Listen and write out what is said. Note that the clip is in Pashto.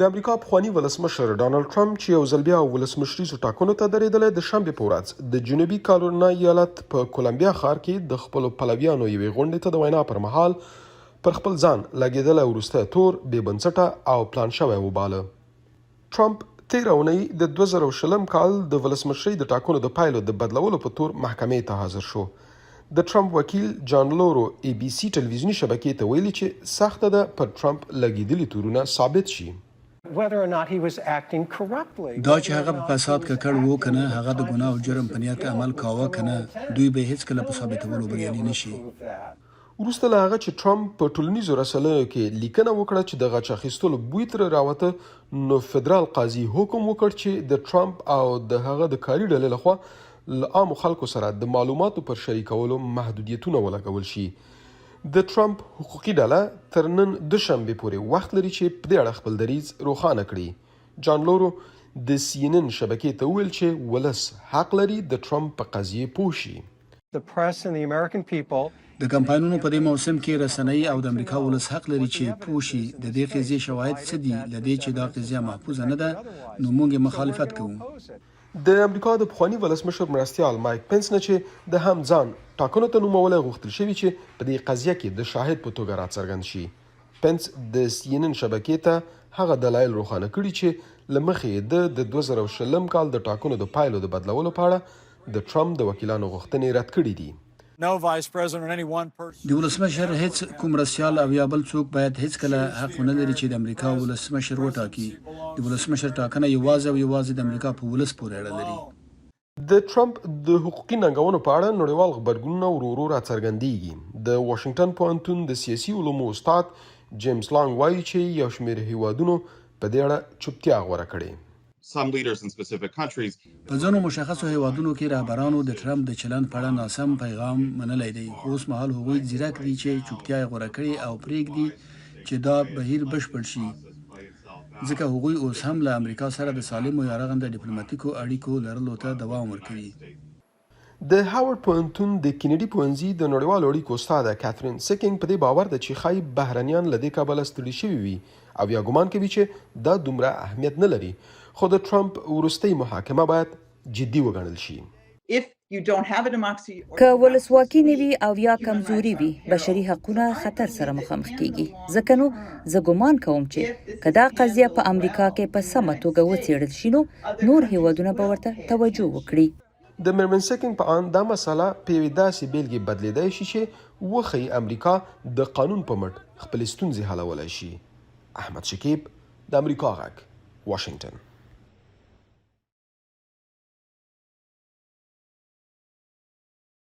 د امریکا پخوانی ولسمشر ډانلډ ټرمپ چې یو ځل بیا ولسمشریزو ټاکنو ته درېدلی د شنبې په ورځ د جنوبي کارولینا ایالت په کولمبیا ښار کې د خپلو پلویانو یوې غونډې ته د وینا پر مهال پر خپل ځان لګېدلی وروستی تور بې بنسټه او پلان شوی وباله. ټرمپ تېره اونۍ د 2020 کال د ولسمشرۍ د ټاکنو د پایلو د بدلولو په تور محکمې ته حاضر شو. د ټرمپ وکیل جان لورو ABC ټلویزیوني شبکې ته ویلي چې سخته ده پر ټرمپ لګېدلي تورونه ثابت شي. دا چې هغه په فساد ککړ وو کنه هغه د ګناه او جرم په نیت عمل کاوه کنه دوی به هیڅ کله په ثابتولو بریالي نشي. وروسته له هغه چې ټرمپ په ټولنیزو رسنیو کې لیکنه وکړه چې د غچ اخیستلو بوی ترې راوته، نو فدرال قاضي حکم وکړ چې د ټرمپ او د هغه د کاري ډلې لخوا له عامو خلکو سره د معلوماتو پر شریکولو محدودیتونه ولګول شي. د ټرمپ حقوقي ډله تر نن دوشنبې پورې وخت لري چې په دې اړه خپل دریځ روښانه کړي. جان لورو د CNN شبکې ته وویل چې ولس حق لري د ټرمپ په قضیې پوه شي. د کمپاینونو په دې موسم کې رسنۍ او د امریکا ولس حق لري چې پوه شي د دې قضیې شواهد څه دي. لدې چې دا قضیه محفوظه نه ده نو موږ مخالفت کوو. د امریکا د پخوانی ولسمشر مرستیال مایک پنس نه چې د هم ځان ټاکنو ته نومولی غوښتل شوي چې په دې قضیه کې د شاهد په توګه راڅرګند شي. پنس د CNN شبکې ته هغه دلایل روښانه کړي چې له مخې د 2020 کال د ټاکنو د پایلو د بدلولو په اړه د ټرمپ د وکیلانو غوښتنې رد کړي دي. د ولسمشر هیڅ کوم مرستیال او یا بل څوک باید هیڅ کله حق نه لري چې د امریکا ولسمشر وټاکي. د ولسمشر ټاکنه یوازې او یوازې د امریکا په ولس پورې اړه لري. د ټرمپ د حقوقي ننګونو په اړه نړیوال غبرګونونه ورو ورو راڅرګندېږي. د واشنګټن پوهنتون د سیاسي علومو استاد جیمز لانګ وایي چې یو شمېر هیوادونو په دې اړه چوپتیا غوره کړې. په ځینو مشخصو هیوادونو کې رهبرانو د ټرمپ د چلند په اړه ناسم پیغام منلی دی، خو اوس مهال هغوی ځیرک دي چې چوپتیا یې غوره کړي او پرېږدي چې دا بهیر بشپړ شي، ځکه هغوی اوس هم له امریکا سره د سالمو یا رغنده ډیپلوماتیکو اړیکو لرلو ته دوام ورکوي. د هاورډ پوهنتون د کینیډي پوهنځي د نړیوالو اړیکو استاده کاترین سیکینګ په دې باور ده چې ښایي بهرنیان له دې کبله ستړي شوي وي او یا ګمان کوي چې دا دومره اهمیت نه لري، خو د ټرمپ وروستۍ محاکمه باید جدي وګڼل شي. که ولسواکي نه وي او یا کمزوري وي بشري حقونه خطر سره مخامخ کیږي. ځکه نو زه ګمان کوم چې که دا قضیه په امریکا کې په سمه توګه وڅېړل شي نو نور هیوادونه به ورته توجه وکړي. د میرمن سیکینګ په اند دا مسله په یوې داسې بیلګې بدلیدای شي چې وښیي امریکا د قانون په مټ خپلې ستونزې حلولی شي. احمد شکیب، د امریکا غږ، واشنګټن.